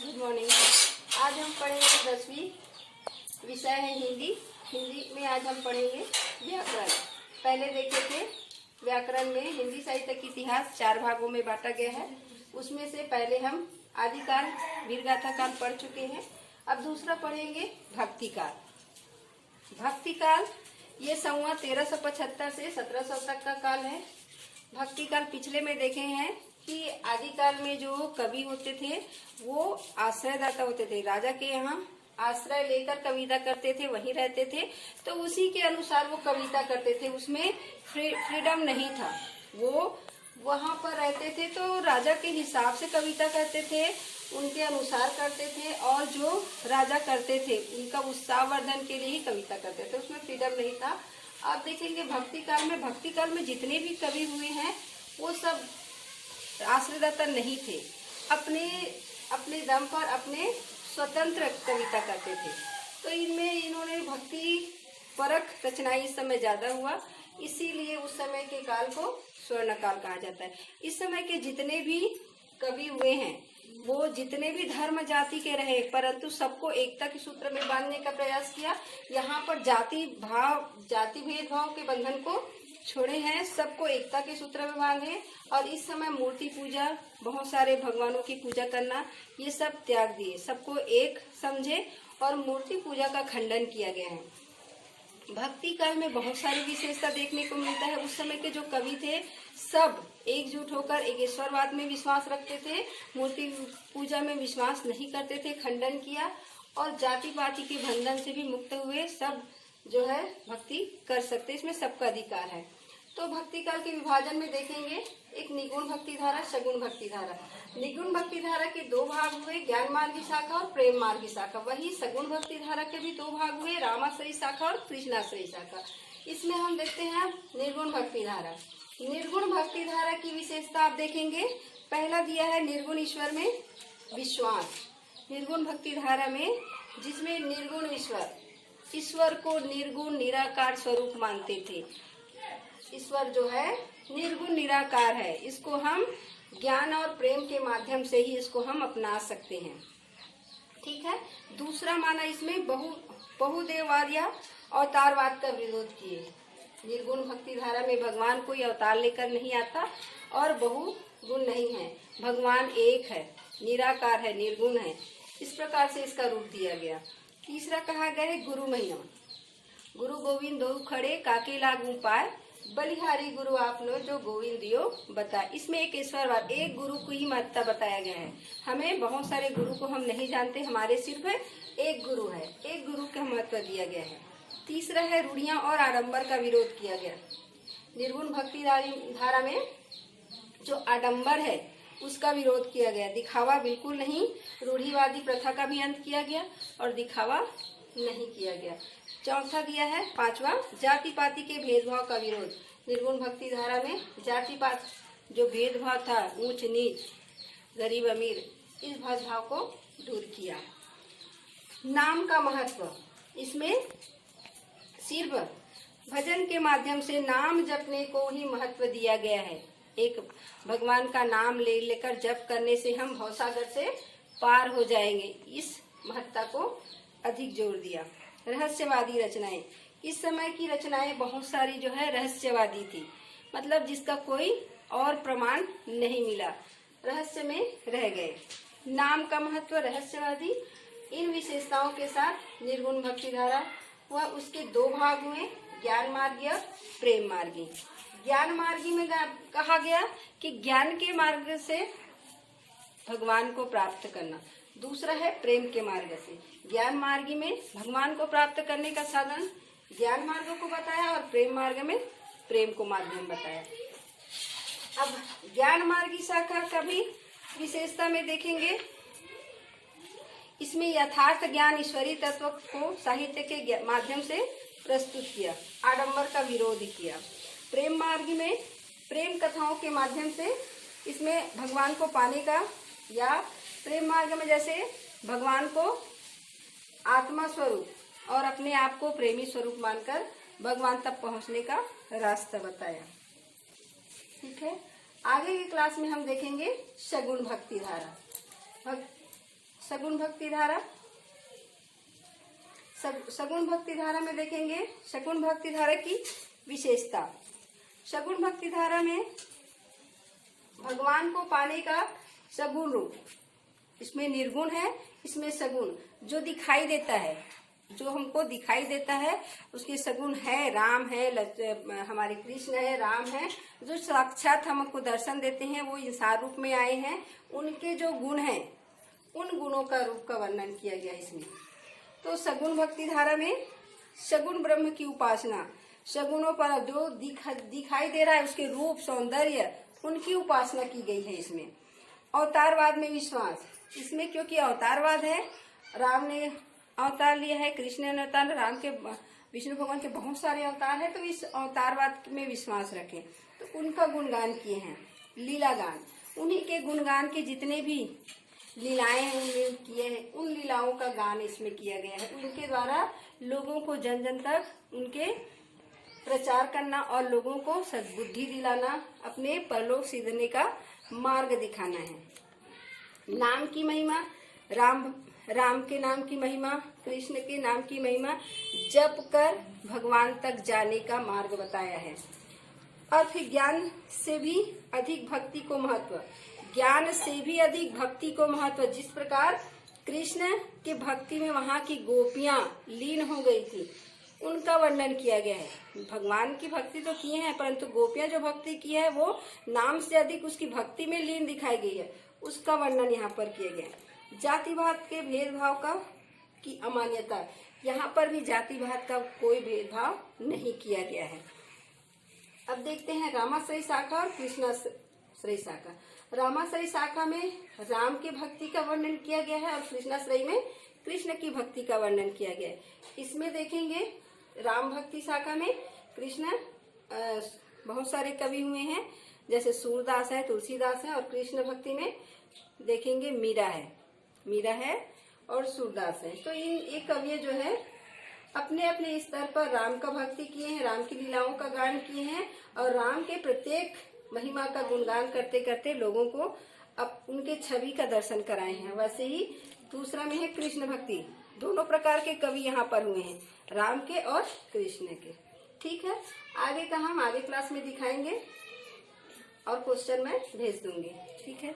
Good morning. आज हम पढ़ेंगे 10वीं, विषय है हिंदी। हिंदी में आज हम पढ़ेंगे व्याकरण। पहले देखे थे व्याकरण में हिंदी साहित्य का इतिहास 4 भागों में बांटा गया है। उसमें से पहले हम आदिकाल, वीरगाथा काल पढ़ चुके हैं। अब दूसरा पढ़ेंगे भक्तिकाल। भक्तिकाल ये संवत 1375 से 1700 तक का काल है। भक्तिकाल पिछले में देखे हैं कि आदिकाल में जो कवि होते थे वो आश्रयदाता होते थे, राजा के यहाँ आश्रय लेकर कविता करते थे, वहीं रहते थे, तो उसी के अनुसार वो कविता करते थे। उसमें फ्रीडम नहीं था, वो वहां पर रहते थे तो राजा के हिसाब से कविता करते थे, उनके अनुसार करते थे, और जो राजा करते थे उनका उत्साहवर्धन के लिए ही कविता करते थे, उसमें फ्रीडम नहीं था। आप देखेंगे भक्तिकाल में जितने भी कवि हुए हैं वो सब आश्रयदाता नहीं थे, अपने दम पर अपने स्वतंत्र कविता करते थे। तो इनमें इन्होंने भक्ति परक रचनाएं इस समय ज्यादा हुआ, इसीलिए उस समय के काल को स्वर्ण काल कहा जाता है। इस समय के जितने भी कवि हुए हैं वो जितने भी धर्म जाति के रहे, परंतु सबको एकता के सूत्र में बांधने का प्रयास किया। यहाँ पर जाति भेदभाव के बंधन को छोड़े हैं, सबको एकता के सूत्र में बांधे। और इस समय मूर्ति पूजा, बहुत सारे भगवानों की पूजा करना, ये सब त्याग दिए, सबको एक समझे और मूर्ति पूजा का खंडन किया गया है। भक्ति काल में बहुत सारी विशेषता देखने को मिलता है। उस समय के जो कवि थे सब एकजुट होकर एक ईश्वरवाद में विश्वास रखते थे, मूर्ति पूजा में विश्वास नहीं करते थे, खंडन किया, और जाति पाति के बंधन से भी मुक्त हुए। सब जो है भक्ति कर सकते, इसमें सबका अधिकार है। तो भक्ति काल के विभाजन में देखेंगे एक निगुण भक्ति धारा, सगुण भक्ति धारा। निगुण भक्ति धारा के 2 भाग हुए, ज्ञान मार्गी शाखा और प्रेम मार्गी शाखा। वही सगुण भक्ति धारा के भी 2 भाग हुए, रामाश्रयी शाखा और कृष्णाश्रयी शाखा। इसमें हम देखते हैं निर्गुण भक्ति धारा। निर्गुण भक्ति धारा की विशेषता आप देखेंगे, पहला दिया है निर्गुण ईश्वर में विश्वास। निर्गुण भक्ति धारा में जिसमें निर्गुण ईश्वर को निर्गुण निराकार स्वरूप मानते थे। ईश्वर जो है निर्गुण निराकार है, इसको हम ज्ञान और प्रेम के माध्यम से ही इसको हम अपना सकते हैं। ठीक है। दूसरा माना इसमें बहुदेववाद या अवतारवाद का विरोध किए। निर्गुण भक्ति धारा में भगवान कोई अवतार लेकर नहीं आता और बहुगुण नहीं है, भगवान एक है, निराकार है, निर्गुण है। इस प्रकार से इसका रूप दिया गया। तीसरा कहा गया है गुरु महिमा। गुरु गोविंद दो खड़े काके लागू पाए, बलिहारी गुरु आपनो जो गोविंद दियो बता। इसमें एक ईश्वरवाद, एक गुरु को ही महत्ता बताया गया है। हमें बहुत सारे गुरु को हम नहीं जानते, हमारे सिर्फ एक गुरु है, एक गुरु का महत्व दिया गया है। तीसरा है रूढ़ियां और आडंबर का विरोध किया गया। निर्गुण भक्ति धारा में जो आडंबर है उसका विरोध किया गया, दिखावा बिल्कुल नहीं। रूढ़िवादी प्रथा का भी अंत किया गया और दिखावा नहीं किया गया। चौथा दिया है 5वां जाति पाति के भेदभाव का विरोध। निर्गुण भक्ति धारा में जाति पात जो भेदभाव था, ऊंच नीच, गरीब अमीर, इस भेदभाव को दूर किया। नाम का महत्व, इसमें सिर्फ भजन के माध्यम से नाम जपने को ही महत्व दिया गया है। एक भगवान का नाम लेकर जप करने से हम भवसागर से पार हो जाएंगे, इस महत्ता को अधिक जोर दिया। रहस्यवादी रचनाएं, इस समय की रचनाएं बहुत सारी जो है रहस्यवादी थी, मतलब जिसका कोई और प्रमाण नहीं मिला, रहस्य में रह गए। नाम का महत्व, रहस्यवादी, इन विशेषताओं के साथ निर्गुण भक्ति धारा हुआ। उसके 2 भाग हुए, ज्ञान मार्गी और प्रेम मार्गी। ज्ञान मार्गी में कहा गया कि ज्ञान के मार्ग से भगवान को प्राप्त करना। दूसरा है प्रेम के मार्ग से। ज्ञान मार्गी में भगवान को प्राप्त करने का साधन ज्ञान मार्ग को बताया और प्रेम मार्ग में प्रेम को माध्यम बताया। अब ज्ञान मार्गी शाखा का भी विशेषता में देखेंगे, इसमें यथार्थ ज्ञान ईश्वरीय तत्व को साहित्य के माध्यम से प्रस्तुत किया, आडंबर का विरोध किया। प्रेम मार्गी में प्रेम कथाओं के माध्यम से इसमें भगवान को पाने का, या प्रेम मार्ग में जैसे भगवान को आत्मा स्वरूप और अपने आप को प्रेमी स्वरूप मानकर भगवान तक पहुंचने का रास्ता बताया। ठीक है। आगे की क्लास में हम देखेंगे सगुण भक्ति धारा। सगुण भक्ति धारा। सगुण भक्ति धारा में देखेंगे सगुण भक्ति धारा की विशेषता। सगुण भक्ति धारा में भगवान को पाने का सगुण रूप, इसमें निर्गुण है, इसमें सगुण, जो दिखाई देता है, जो हमको दिखाई देता है उसके सगुण है, राम है, हमारे कृष्ण है, राम है, जो साक्षात हमको दर्शन देते हैं, वो इंसान रूप में आए हैं, उनके जो गुण हैं उन गुणों का रूप का वर्णन किया गया इसमें। तो सगुण भक्ति धारा में सगुण ब्रह्म की उपासना, सगुणों पर जो दिखाई दे रहा है उसके रूप, सौंदर्य, उनकी उपासना की गई है इसमें। अवतारवाद में विश्वास, इसमें क्योंकि अवतारवाद है, राम ने अवतार लिया है, कृष्ण ने अवतार, राम के विष्णु भगवान के बहुत सारे अवतार हैं, तो इस अवतारवाद में विश्वास रखें। तो उनका गुणगान किए हैं, लीला गान, उन्हीं के गुणगान के जितने भी लीलाएं उन्होंने किए हैं, उन लीलाओं का गान इसमें किया गया है। उनके द्वारा लोगों को जन जन तक उनके प्रचार करना और लोगों को सद्बुद्धि दिलाना, अपने परलोक सीधने का मार्ग दिखाना है। नाम की महिमा, राम के नाम की महिमा, कृष्ण के नाम की महिमा, जप कर भगवान तक जाने का मार्ग बताया है। और फिर ज्ञान से भी अधिक भक्ति को महत्व, ज्ञान से भी अधिक भक्ति को महत्व। जिस प्रकार कृष्ण के भक्ति में वहाँ की गोपियां लीन हो गई थी, उनका वर्णन किया गया है। भगवान की भक्ति तो किए हैं, परंतु गोपियां जो भक्ति की है वो नाम से अधिक उसकी भक्ति में लीन दिखाई गई है, उसका वर्णन यहाँ पर किया गया है। जातिवाद के भेदभाव का की अमान्यता, यहाँ पर भी जातिवाद का कोई भेदभाव नहीं किया गया है। अब देखते हैं रामाश्रय शाखा और कृष्णाश्रय शाखा। रामाश्रय शाखा में राम के भक्ति का वर्णन किया गया है और कृष्णाश्रय में कृष्ण की भक्ति का वर्णन किया गया है। इसमें देखेंगे राम भक्ति शाखा में कृष्ण बहुत सारे कवि हुए हैं, जैसे सूरदास है, तुलसीदास है, और कृष्ण भक्ति में देखेंगे मीरा है और सूरदास है। तो इन एक कवि जो है अपने अपने स्तर पर राम का भक्ति किए हैं, राम की लीलाओं का गान किए हैं और राम के प्रत्येक महिमा का गुणगान करते करते लोगों को अब उनके छवि का दर्शन कराए हैं। वैसे ही दूसरा में है कृष्ण भक्ति, दोनों प्रकार के कवि यहाँ पर हुए हैं, राम के और कृष्ण के। ठीक है, आगे का हम आगे क्लास में दिखाएंगे और क्वेश्चन मैं भेज दूंगी। ठीक है।